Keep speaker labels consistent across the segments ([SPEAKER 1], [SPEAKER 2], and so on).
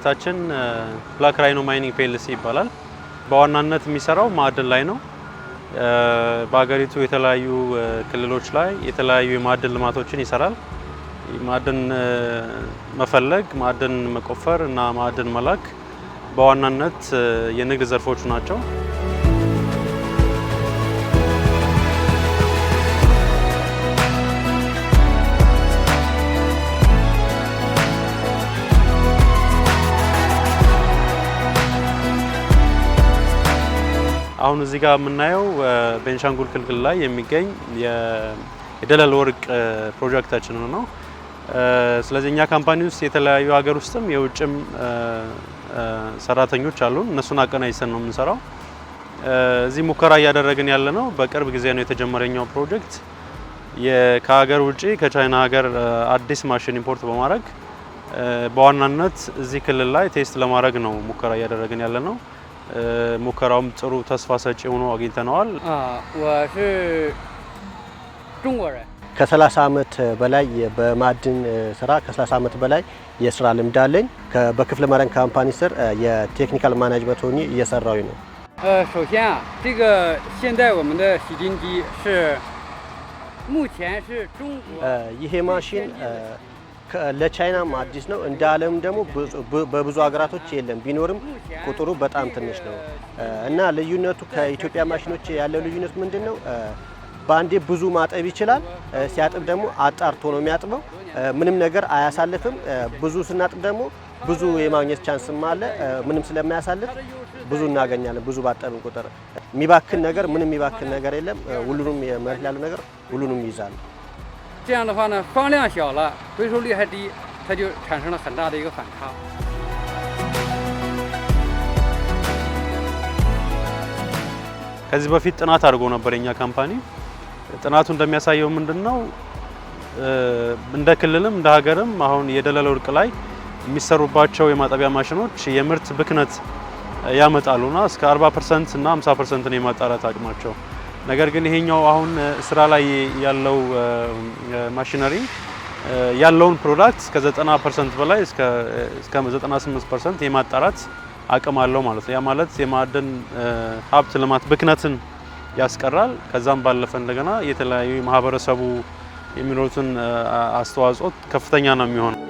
[SPEAKER 1] ድርጅታችን ብላክ ራይኖ ማይኒንግ ፒኤልሲ ይባላል። በዋናነት የሚሰራው ማዕድን ላይ ነው። በአገሪቱ የተለያዩ ክልሎች ላይ የተለያዩ የማዕድን ልማቶችን ይሰራል። ማዕድን መፈለግ፣ ማዕድን መቆፈር እና ማዕድን መላክ በዋናነት የንግድ ዘርፎች ናቸው። አሁን እዚህ ጋር የምናየው ቤንሻንጉል ክልል ላይ የሚገኝ የደለል ወርቅ ፕሮጀክታችን ነው። ስለዚህ እኛ ካምፓኒ ውስጥ የተለያዩ ሀገር ውስጥም የውጭም ሰራተኞች አሉን። እነሱን አቀናጅተን ነው የምንሰራው። እዚህ ሙከራ እያደረግን ያለ ነው። በቅርብ ጊዜ ነው የተጀመረኛው ፕሮጀክት። ከሀገር ውጪ ከቻይና ሀገር አዲስ ማሽን ኢምፖርት በማድረግ በዋናነት እዚህ ክልል ላይ ቴስት ለማድረግ ነው ሙከራ እያደረግን ያለ ነው። ሙከራውም ጥሩ ተስፋ ሰጪ ሆኖ አግኝተነዋል።
[SPEAKER 2] ከ30 ዓመት በላይ በማዕድን ስራ ከ30 ዓመት በላይ የስራ ልምድ አለኝ። በክፍለ ማርያም ካምፓኒ ስር የቴክኒካል ማኔጅመንት ሆኜ እየሰራሁኝ ነው።
[SPEAKER 3] 首先啊，这个现在我们的洗金机是目前是中国
[SPEAKER 2] ይሄ ማሽን ለቻይናም አዲስ ነው። እንደ ዓለም ደግሞ በብዙ ሀገራቶች የለም፣ ቢኖርም ቁጥሩ በጣም ትንሽ ነው እና ልዩነቱ ከኢትዮጵያ ማሽኖች ያለው ልዩነት ምንድነው? በአንዴ ብዙ ማጠብ ይችላል። ሲያጥብ ደግሞ አጣርቶ ነው የሚያጥበው። ምንም ነገር አያሳልፍም። ብዙ ስናጥብ ደግሞ ብዙ የማግኘት ቻንስም አለ። ምንም ስለማያሳልፍ ብዙ እናገኛለን። ብዙ ባጠብን ቁጥር የሚባክን ነገር ምንም የሚባክን ነገር የለም። ሁሉንም የመሬት ያለው ነገር ሁሉንም ይይዛል።
[SPEAKER 3] 这样的话呢，放量小了，回收率还低，它就产生了很大的一个反差。
[SPEAKER 1] ከዚህ በፊት ጥናት አድርጎ ነበር የኛ ካምፓኒ። ጥናቱ እንደሚያሳየው ምንድነው እንደ ክልልም እንደ ሀገርም አሁን የደለል ወርቅ ላይ የሚሰሩባቸው የማጠቢያ ማሽኖች የምርት ብክነት ያመጣሉና እስከ 40% እና 50% ነው የማጣራት አቅማቸው። ነገር ግን ይሄኛው አሁን ስራ ላይ ያለው ማሽነሪ ያለውን ፕሮዳክት እስከ 90% በላይ እስከ 98% የማጣራት አቅም አለው ማለት ነው። ያ ማለት የማዕድን ሀብት ልማት ብክነትን ያስቀራል። ከዛም ባለፈ እንደገና የተለያዩ ማህበረሰቡ የሚኖሩትን አስተዋጽኦ ከፍተኛ ነው የሚሆነው።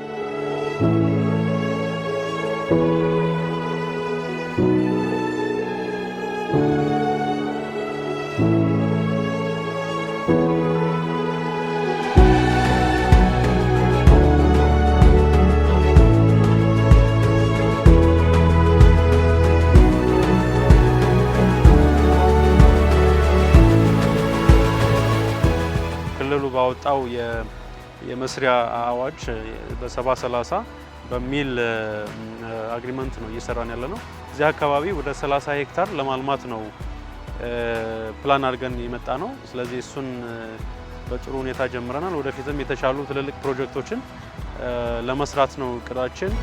[SPEAKER 1] ክልሉ ባወጣው የመስሪያ አዋጅ በ7030 በሚል አግሪመንት ነው እየሰራን ያለ ነው። እዚህ አካባቢ ወደ 30 ሄክታር ለማልማት ነው ፕላን አድርገን የመጣ ነው። ስለዚህ እሱን በጥሩ ሁኔታ ጀምረናል። ወደፊትም የተሻሉ ትልልቅ ፕሮጀክቶችን ለመስራት ነው እቅዳችን።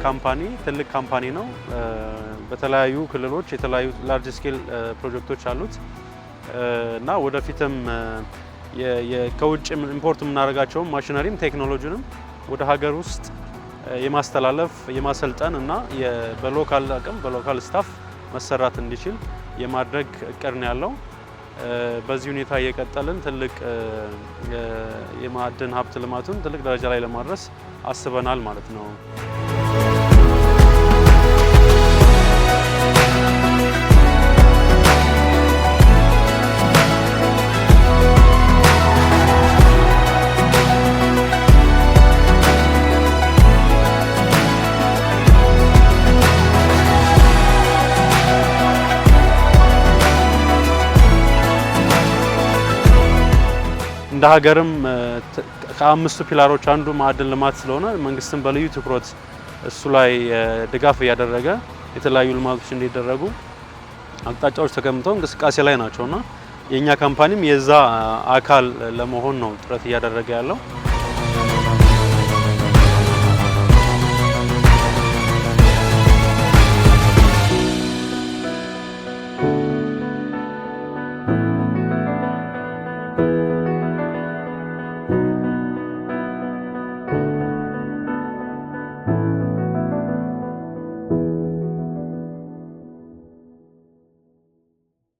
[SPEAKER 1] ካምፓኒ ትልቅ ካምፓኒ ነው። በተለያዩ ክልሎች የተለያዩ ላርጅ ስኬል ፕሮጀክቶች አሉት እና ወደፊትም ከውጭ ኢምፖርት የምናደርጋቸው ማሽነሪም ቴክኖሎጂንም ወደ ሀገር ውስጥ የማስተላለፍ የማሰልጠን እና በሎካል አቅም በሎካል ስታፍ መሰራት እንዲችል የማድረግ እቅድ ነው ያለው። በዚህ ሁኔታ እየቀጠልን ትልቅ የማዕድን ሀብት ልማቱን ትልቅ ደረጃ ላይ ለማድረስ አስበናል ማለት ነው። እንደ ሀገርም ከአምስቱ ፒላሮች አንዱ ማዕድን ልማት ስለሆነ መንግስትም በልዩ ትኩረት እሱ ላይ ድጋፍ እያደረገ የተለያዩ ልማቶች እንዲደረጉ አቅጣጫዎች ተቀምጠው እንቅስቃሴ ላይ ናቸውና የኛ ካምፓኒም የዛ አካል ለመሆን ነው ጥረት እያደረገ ያለው።